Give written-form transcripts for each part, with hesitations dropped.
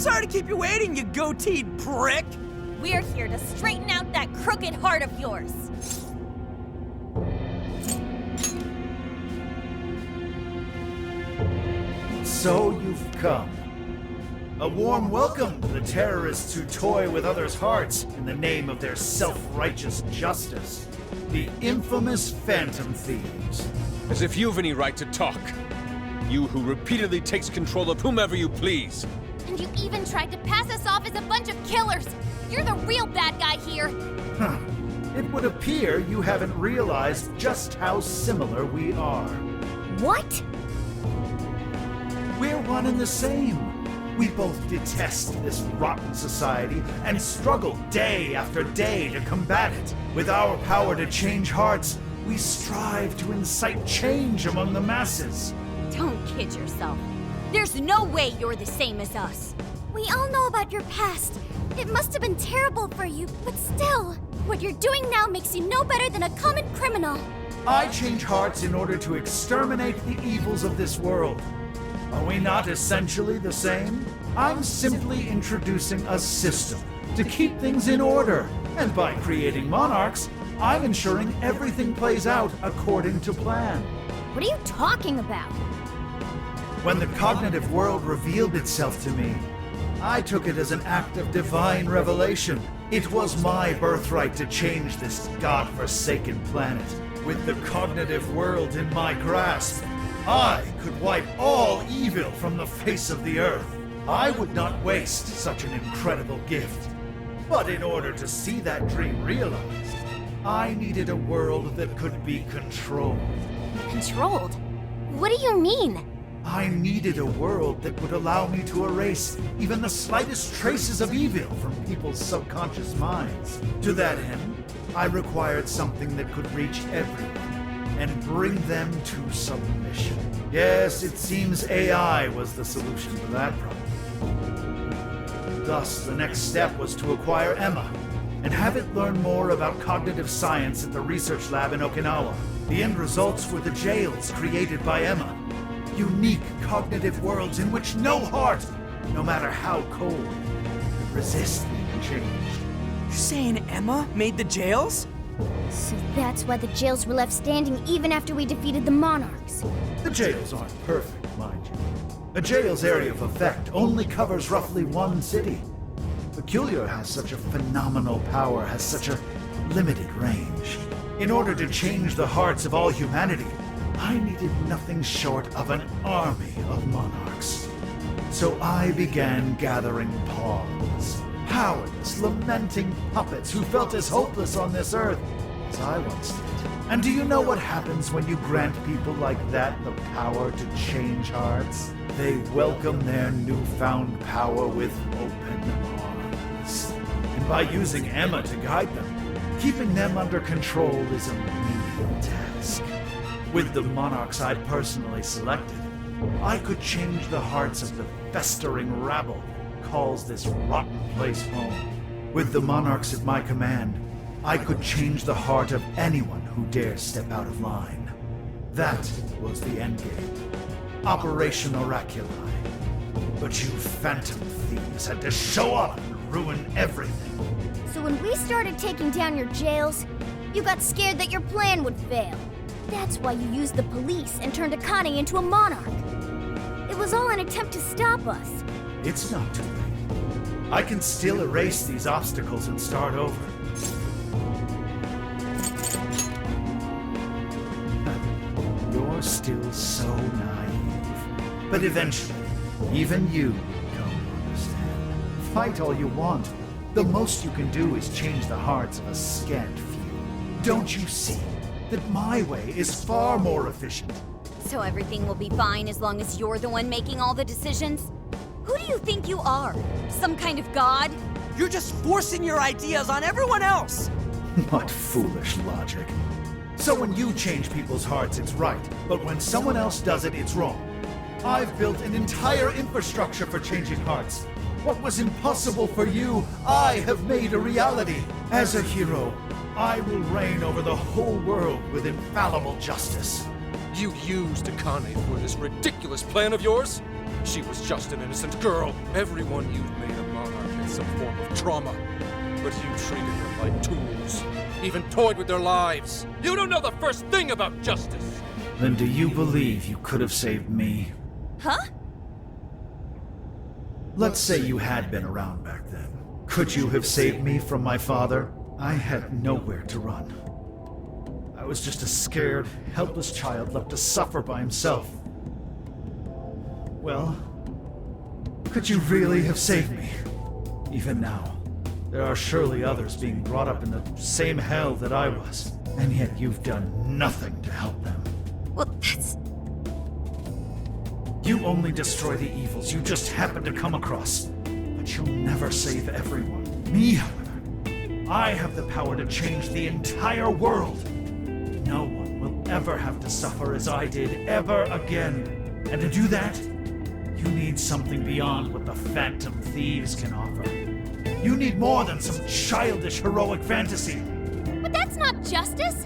Sorry to keep you waiting, you goateed prick! We're here to straighten out that crooked heart of yours. So you've come. A warm welcome to the terrorists who toy with others' hearts in the name of their self-righteous justice. The infamous Phantom Thieves. As if you've any right to talk. You who repeatedly takes control of whomever you please. And you even tried to pass us off as a bunch of killers. You're the real bad guy here. Huh. It would appear you haven't realized just how similar we are. What? We're one and the same. We both detest this rotten society and struggle day after day to combat it. With our power to change hearts, we strive to incite change among the masses. Don't kid yourself. There's no way you're the same as us. We all know about your past. It must have been terrible for you, but still, what you're doing now makes you no better than a common criminal. I change hearts in order to exterminate the evils of this world. Are we not essentially the same? I'm simply introducing a system to keep things in order. And by creating monarchs, I'm ensuring everything plays out according to plan. What are you talking about? When the cognitive world revealed itself to me, I took it as an act of divine revelation. It was my birthright to change this godforsaken planet. With the cognitive world in my grasp, I could wipe all evil from the face of the earth. I would not waste such an incredible gift. But in order to see that dream realized, I needed a world that could be controlled. Controlled? What do you mean? I needed a world that would allow me to erase even the slightest traces of evil from people's subconscious minds. To that end, I required something that could reach everyone and bring them to submission. Yes, it seems AI was the solution to that problem. Thus, the next step was to acquire Emma and have it learn more about cognitive science at the research lab in Okinawa. The end results were the jails created by Emma. Unique cognitive worlds in which no heart, no matter how cold, could resist being changed. You're saying Emma made the jails? So that's why the jails were left standing even after we defeated the monarchs. The jails aren't perfect, mind you. A jail's area of effect only covers roughly one city. Peculiar has such a phenomenal power, has such a limited range. In order to change the hearts of all humanity, I needed nothing short of an army of monarchs. So I began gathering pawns, powerless, lamenting puppets who felt as hopeless on this earth as I once did. And do you know what happens when you grant people like that the power to change hearts? They welcome their newfound power with open arms. And by using Emma to guide them, keeping them under control is a menial task. With the monarchs I'd personally selected, I could change the hearts of the festering rabble who calls this rotten place home. With the monarchs at my command, I could change the heart of anyone who dares step out of line. That was the endgame. Operation Oraculi. But you Phantom Thieves had to show up and ruin everything. So when we started taking down your jails, you got scared that your plan would fail. That's why you used the police and turned Akane into a monarch. It was all an attempt to stop us. It's not too late. I can still erase these obstacles and start over. You're still so naive. But eventually, even you will come to understand. Fight all you want. The most you can do is change the hearts of a scant few. Don't you see that my way is far more efficient? So everything will be fine as long as you're the one making all the decisions? Who do you think you are? Some kind of god? You're just forcing your ideas on everyone else! What foolish logic. So when you change people's hearts, it's right. But when someone else does it, it's wrong. I've built an entire infrastructure for changing hearts. What was impossible for you, I have made a reality. As a hero, I will reign over the whole world with infallible justice. You used Akane for this ridiculous plan of yours? She was just an innocent girl. Everyone you've made a monarch has some form of trauma. But you treated them like tools. Even toyed with their lives. You don't know the first thing about justice. Then do you believe you could have saved me? Huh? Let's say you had been around back then. Could you have saved me from my father? I had nowhere to run. I was just a scared, helpless child left to suffer by himself. Well, could you really have saved me? Even now, there are surely others being brought up in the same hell that I was, and yet you've done nothing to help them. Well, that's... You only destroy the evils you just happen to come across, but you'll never save everyone. Me, however, I have the power to change the entire world. No one will ever have to suffer as I did ever again. And to do that, you need something beyond what the Phantom Thieves can offer. You need more than some childish heroic fantasy. But that's not justice!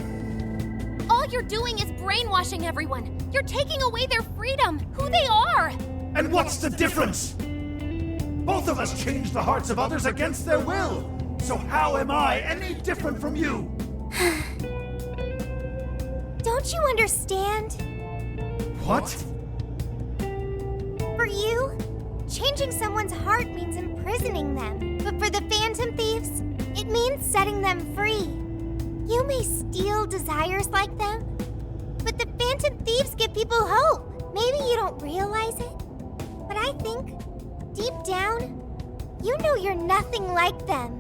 All you're doing is brainwashing everyone. You're taking away their freedom, who they are! And what's the difference? Both of us change the hearts of others against their will. So how am I any different from you? Don't you understand? What? For you, changing someone's heart means imprisoning them. But for the Phantom Thieves, it means setting them free. You may steal desires like them, but the Phantom Thieves give people hope. Maybe you don't realize it, but I think, deep down, you know you're nothing like them.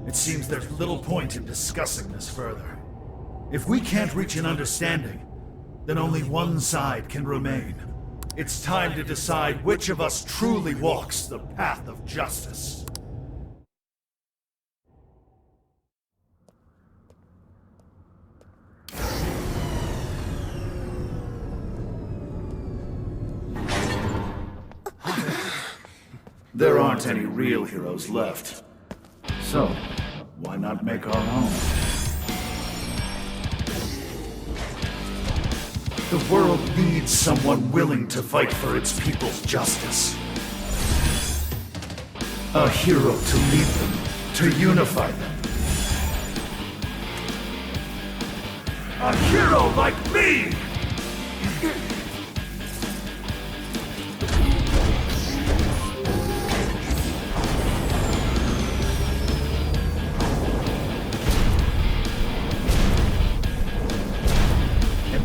It seems there's little point in discussing this further. If we can't reach an understanding, then only one side can remain. It's time to decide which of us truly walks the path of justice. There aren't any real heroes left. So, why not make our own? The world needs someone willing to fight for its people's justice. A hero to lead them, to unify them. A hero like me!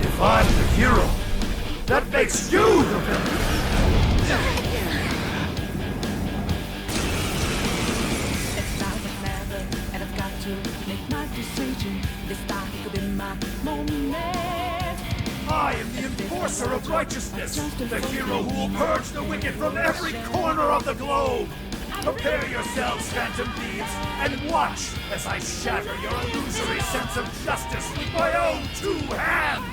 If I'm the hero, that makes you the villain! It's not a matter, and I've got to make my decision. This time could be my moment. I am the enforcer of righteousness, the hero who will purge the wicked from every corner of the globe! Prepare yourselves, Phantom Thieves, and watch as I shatter your illusory sense of justice with my own two hands!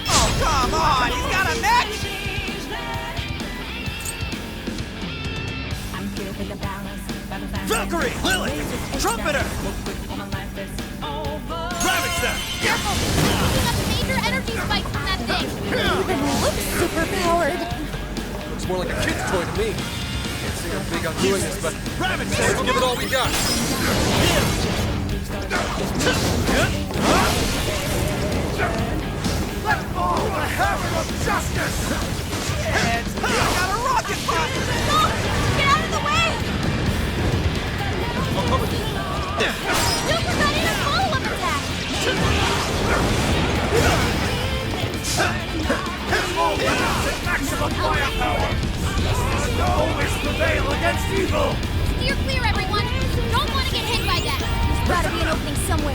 Oh, come on! He's got a mech! Valkyrie! Lilith! Trumpeter! Ravage them! Careful! Picking up major energy spikes from that thing! Even looks superpowered! Looks more like a kid's toy to me. Can't say I'm big on doing this, but Ravage let's them! give it all we got. Let fall the hammer of justice! And he's got a rocket punch! No! Get out of the way! I'll cover you. Super got in a follow-up attack! All weapons at maximum firepower! Good always prevail against evil! Steer clear, everyone! Don't want to get hit by that! There's gotta be an opening somewhere.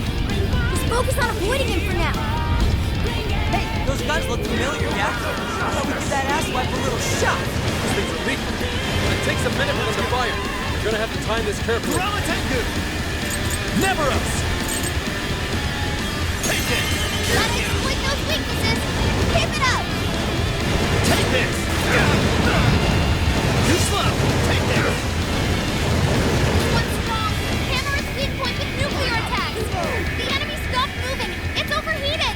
Just focus on avoiding him for now. Hey, those guns look familiar, yeah? How about we give that asswipe a little shot? These things are lethal. But it takes a minute for them to fire. You're gonna have to time this carefully. Tengu! Never us! Take it! Gotta exploit those weaknesses! Keep it up! Take this! Too slow! Take this! One strong! Hammer its weak point with nuclear attacks! The enemy stopped moving! It's overheated!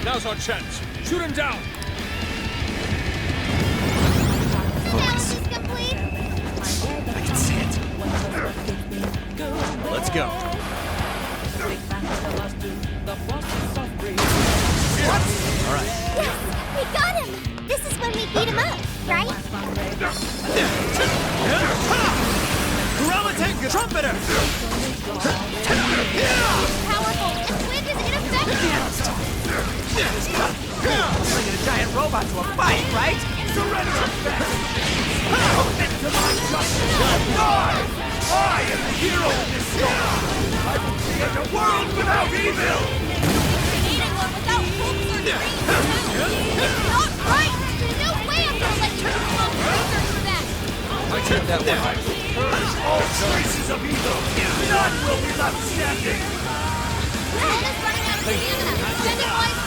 Now's our chance. Shoot him down. Analysis complete. I can see it. Let's go. All right. Yes, we got him. This is when we beat him up, right? Trumpeter! Powerful. Wind is ineffective. Bringing a giant robot to a fight, right? Surrender fast! Submit to my justice! Die! I am the hero of this story! I will create a world without evil! Creating one without hopes or dreams. It's not right. There's no way I'm gonna let you become research for that. I turned that one. I will purge all traces of evil! None will be left standing! Almost running out of stamina. Spend it wisely.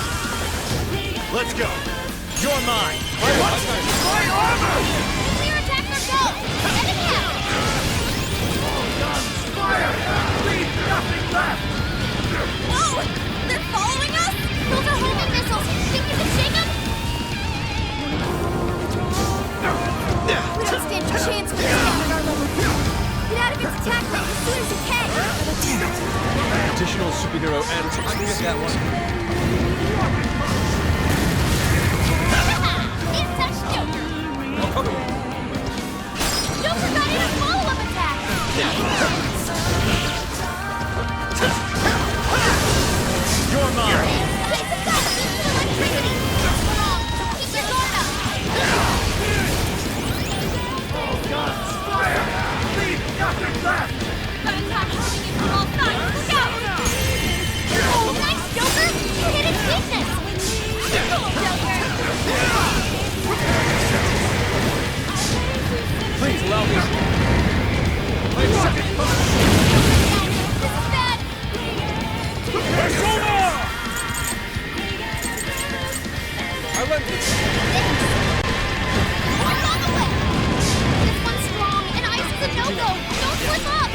Let's go. You're mine. My armor! Clear attack for goal. Send it out. Guns, fire! Leave nothing left! Whoa! They're following us? Those are homing missiles. Think you can shake them? We don't stand a chance with this down at our level. Get out of its attack range as soon as you can. Additional superhero antics. I can get that one. Insect Joker. Joker got in a follow-up attack. You're mine. Keep it up. This is electricity. Wrong. Keep your guard up. Guns, fire! Leave nothing left! Got attacks coming in from all sides. Look out. Oh, nice, Joker. You hit its weakness. Cool, Joker. Please allow me. My second punch. This is bad. Persona! I lent this. What's on the way? This one's strong, and ice is a no-go. Don't slip up.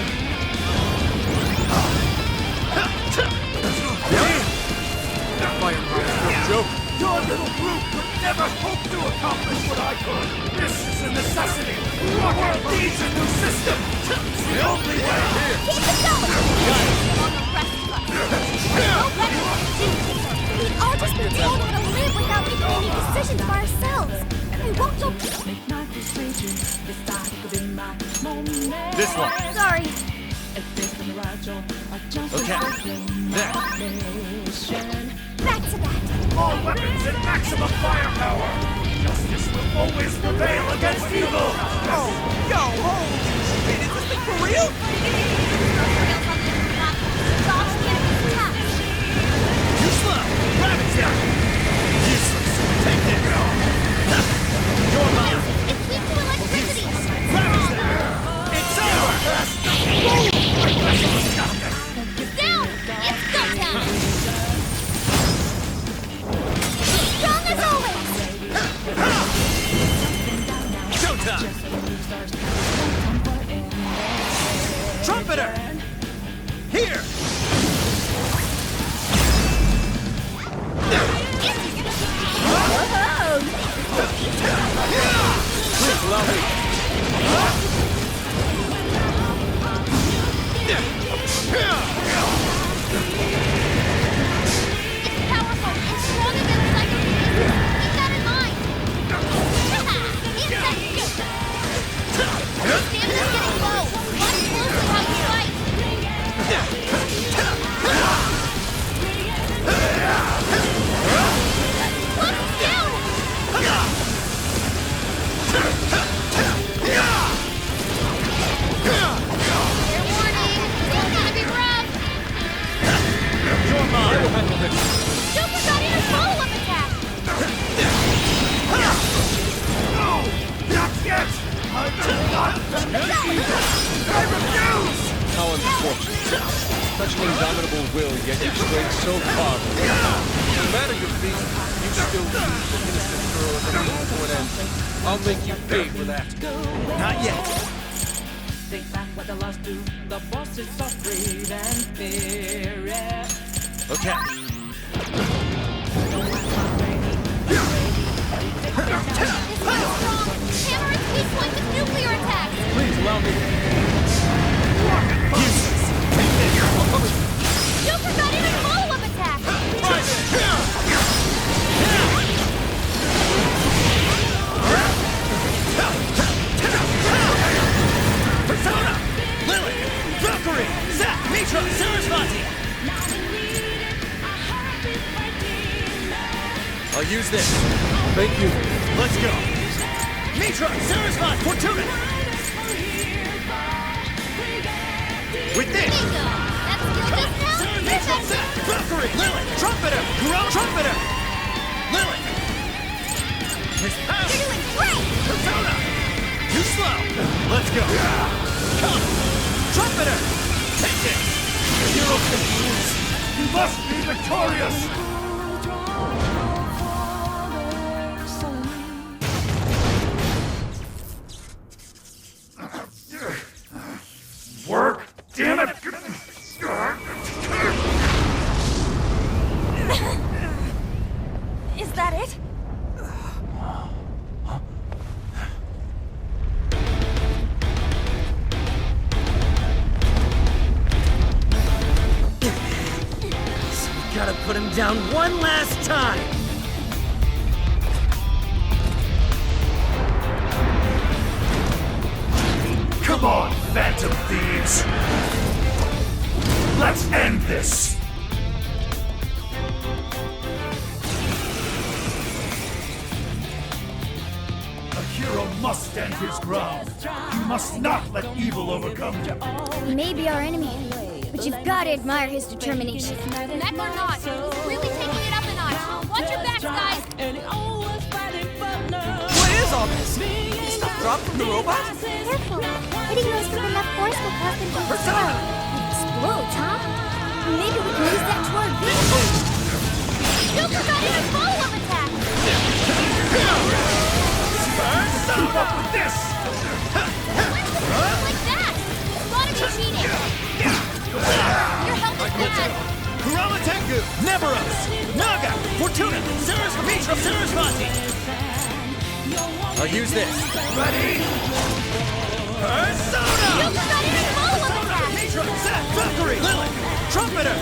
Joke. Your little group could never hope to accomplish what I could! This is a necessity! Our world needs a new system! It's the only way! Keep it going. On the rest of us. No better than you. We've all just been told how to live without making any decisions for ourselves. We won't go. This one. Sorry. Okay. There. Back to that. All weapons at maximum firepower! Justice will always prevail against evil! Yo, holy shit, is this thing for real? Dodge the enemy's attacks. You slow. Grab it down. Useless. Take this. You're mine. It's weak to electricity. It's over. Down. It's go time. Strong as always. Showtime. Trumpeter. Here. Please allow me. It's powerful and strong against psychokinesis. Keep that in mind. Insect Joker. Your stamina's getting low. Watch closely how you fight. Lock down. Fair warning. It's gonna be rough. You're mine. Joker got in a follow-up attack. No! Not yet! I will not! I refuse! How unfortunate. Such an indomitable will, yet you strayed so far. No matter your feet, you still use the innocent girl as a means to an end. I'll make you pay for that. Not yet. Take back what the lost do. The bosses are afraid and fear. Okay. Don't allow me. Joker got in a follow-up attack! Persona! Lily! Valkyrie! Zack! Mitra! Sarasvati! I'll use this. Thank you. Let's go! Mitra! Sarasvati! Fortuna! With this! Bingo! That's skill just now? Mitra! Zack! Valkyrie! Lily! Trumpeter! Konoe! Trumpeter! Lily! His power! You're doing great! Persona! Too slow! Let's go! Come! Trumpeter! Take this! Hero can lose. You must be victorious. Work? Damn it! Is that it? Gotta put him down one last time! Come on, Phantom Thieves! Let's end this! Akira must stand his ground. He must not let evil overcome him. He may be our enemy, but you've got to admire his determination. Mech or not, he's really taking it up a notch. Watch your backs, guys. What is all this? Stop drop from the robot? Careful. Hitting those with enough force will cause them to explode. Explode, huh? Maybe we can use that to our advantage. Joker got in a follow-up attack! Keep up with this! Like that! Spotted you cheating! Your health is bad! Kurama Tengu! Neberos! Naga! Fortuna! Mitra! Sarasvati! I'll use this. Ready? Persona! Joker got in a follow-up attack! Mitra! Zack! Valkyrie! Lily! Trumpeter!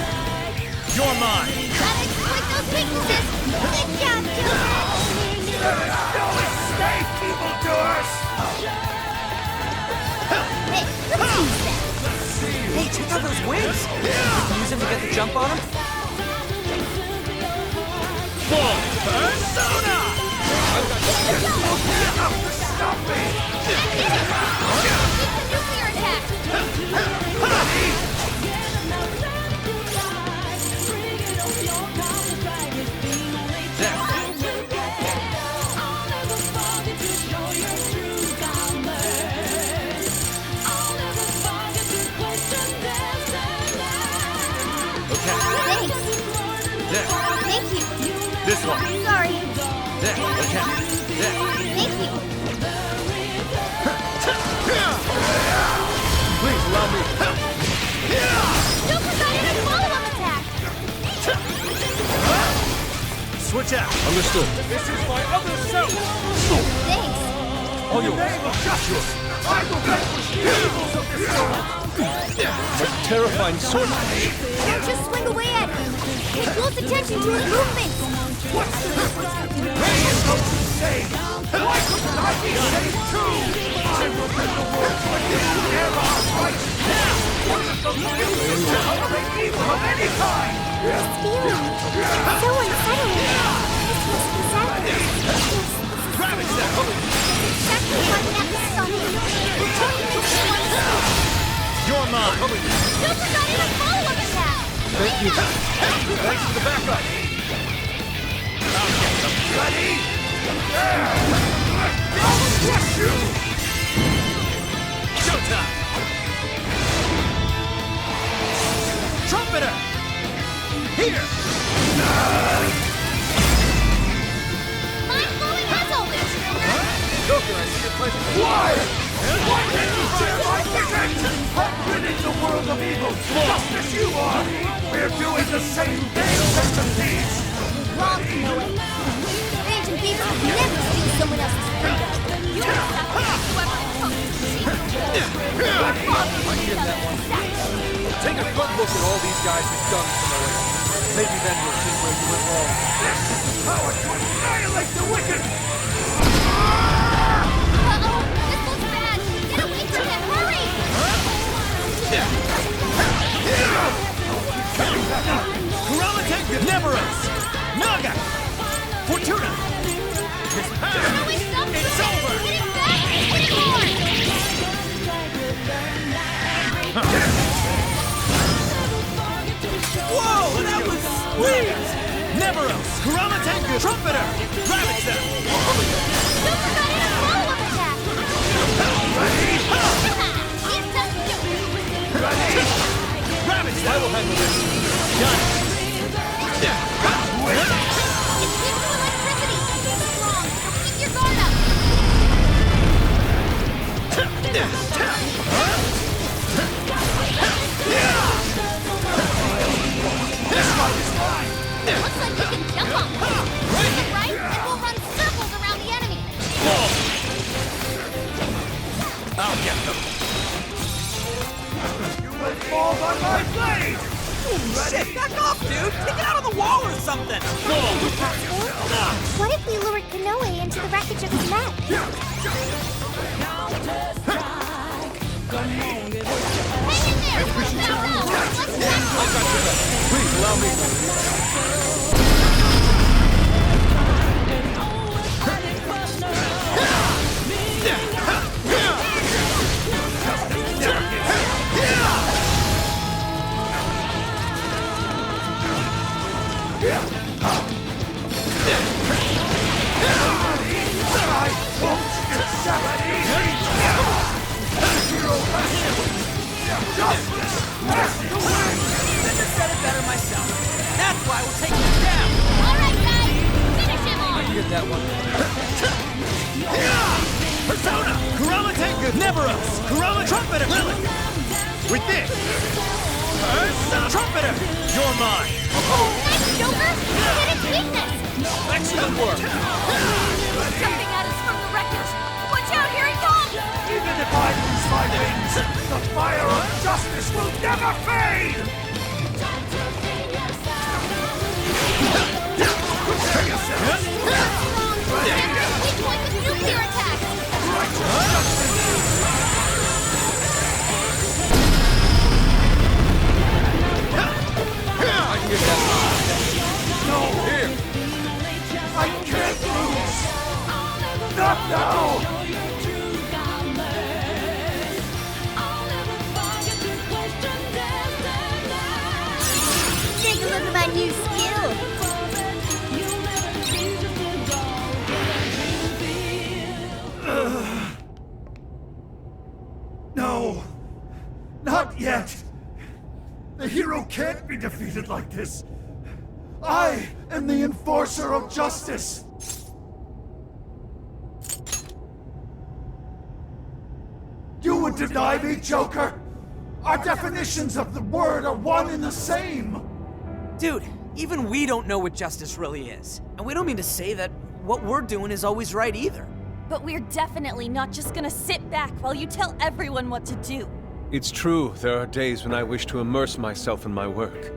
You're mine! Gotta exploit those weaknesses! Good job, Joker! No escape, evildoers! Hey, let's use that! Hey, check out those wings! We can use them to get the jump on them? Full Persona! Stop me! Nuclear attack! Thank you. This one. Sorry. There, okay. There. Thank you. Please allow me. Joker got in a follow-up attack! Switch out. Understood. This is my other self! Thanks. All yours. I will vanquish the evils of this world! A terrifying sword. Don't just swing away at him. Pay close attention to his movements. What's the difference? Radiant goes insane! Why couldn't I be saved too? I will bring the world to a new era of right now! One of those useless to tolerate evil of any kind! This feeling. So unsettling. This must be sadness. Yes, Ravage that hook. exactly what Nexus saw me. You're mine. Joker got in a follow-up attack! Thank you. Thanks for the backup. Ready? I'll crush you! Showtime. Trumpeter. Here. Mind-blowing as always. Joker, I see your pleasure. Why? Why can't you share my protection? Ridding the world of evil, just as you are! We're doing the same thing, Phantom Thieves! Wrong, Konoe. Phantom Thieves would never steal someone else's freedom. You will stop whoever comes to see. guys is done, Konoe. Maybe then you'll see where you went wrong. This is the power to annihilate the wicked! Uh-oh! This looks bad! Get away from him! Hurry! Nemeros! Naga! Fortuna! His power! It's over! Hit him back! Hit him Whoa! That was sweet! Nemeros! Kuramatengu! Trumpeter! Ravage them! Super got in a follow-up attack! He's done you! Ravage them! I will handle this! Done! It's weak to electricity! He's strong, so keep your guard up! Looks like you can jump on him! Turn it right, and we'll run circles around the enemy! I'll get them! You will fall by my blade! Shit, back off, dude! Take it out on the wall or something! What if we lured Konoe into the wreckage of his mech? Hang in there! Now, let's tackle him! Please allow me. Never said it better myself. That's why we're taking him down! All right, guys! Finish him off! Get that one. Persona! Kuramatengu! Nemeros! Kurama Trumpeter! Lily! With this! Persona! Trumpeter! You're mine! Nice, Joker! You hit its weakness! Excellent work! Jumping at us from the wreckage! Watch out, here it comes! Even if I lose my wings, the fire of justice will never fade! Prepare yourself! Weak point with nuclear attack! I can get that. No! Here. I can't lose! Not now! Take a look at my new skill! No! Not yet! The hero can't be defeated like this! I am the enforcer of justice! You would deny me, Joker? Our definitions of the word are one and the same! Dude, even we don't know what justice really is. And we don't mean to say that what we're doing is always right either. But we're definitely not just gonna sit back while you tell everyone what to do. It's true, there are days when I wish to immerse myself in my work.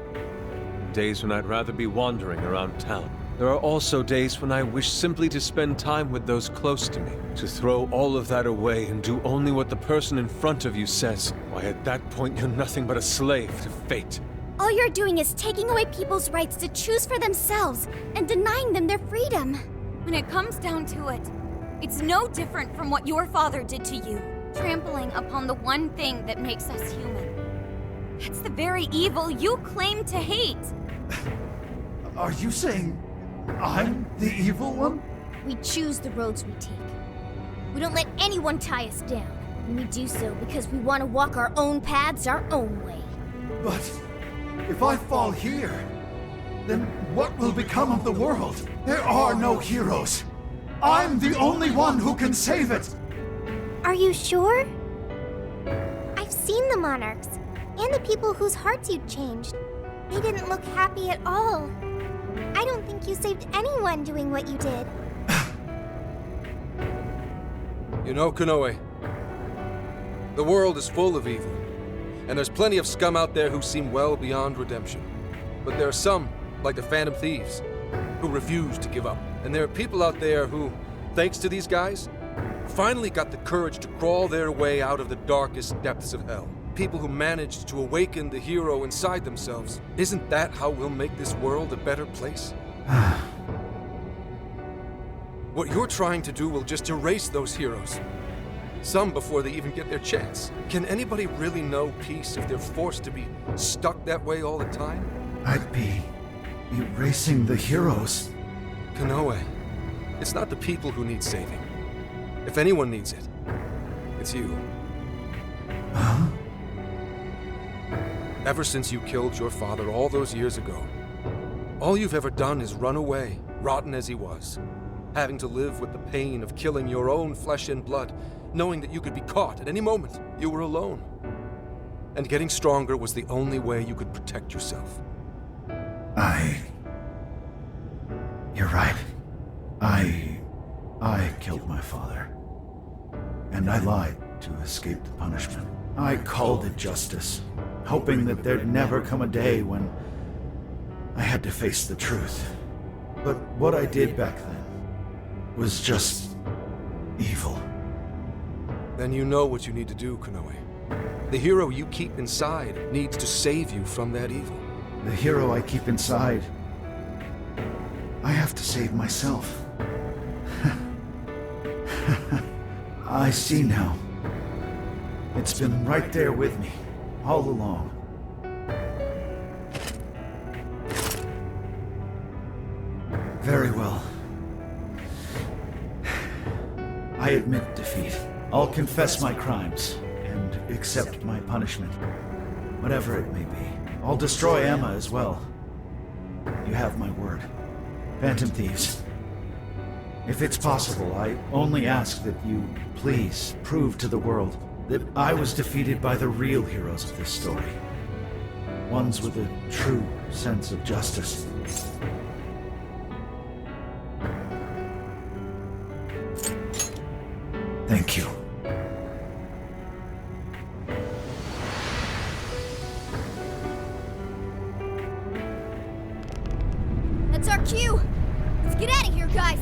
Days when I'd rather be wandering around town. There are also days when I wish simply to spend time with those close to me, to throw all of that away and do only what the person in front of you says. Why, at that point, you're nothing but a slave to fate. All you're doing is taking away people's rights to choose for themselves and denying them their freedom. When it comes down to it, it's no different from what your father did to you. Trampling upon the one thing that makes us human. That's the very evil you claim to hate. Are you saying I'm the evil one? We choose the roads we take. We don't let anyone tie us down. And we do so because we want to walk our own paths our own way. But if I fall here, then what will become of the world? There are no heroes. I'm the only one who can save it. Are you sure? I've seen the monarchs, and the people whose hearts you changed. They didn't look happy at all. I don't think you saved anyone doing what you did. You know, Konoe, the world is full of evil. And there's plenty of scum out there who seem well beyond redemption. But there are some, like the Phantom Thieves, who refuse to give up. And there are people out there who, thanks to these guys, finally got the courage to crawl their way out of the darkest depths of hell. People who managed to awaken the hero inside themselves. Isn't that how we'll make this world a better place? What you're trying to do will just erase those heroes. Some before they even get their chance. Can anybody really know peace if they're forced to be stuck that way all the time? I'd be erasing the heroes. Konoe, it's not the people who need saving. If anyone needs it, it's you. Huh? Ever since you killed your father all those years ago, all you've ever done is run away, rotten as he was, having to live with the pain of killing your own flesh and blood, knowing that you could be caught at any moment. You were alone. And getting stronger was the only way you could protect yourself. You're right. I killed my father. And I lied to escape the punishment. I called it justice, hoping that there'd never come a day when I had to face the truth. But what I did back then was just evil. Then you know what you need to do, Konoe. The hero you keep inside needs to save you from that evil. The hero I keep inside, I have to save myself. I see now. It's been right there with me, all along. Very well. I admit defeat. I'll confess my crimes and accept my punishment, whatever it may be. I'll destroy Emma as well. You have my word. Phantom Thieves. If it's possible, I only ask that you please prove to the world that I was defeated by the real heroes of this story. Ones with a true sense of justice. Thank you. That's our cue! Let's get out of here, guys!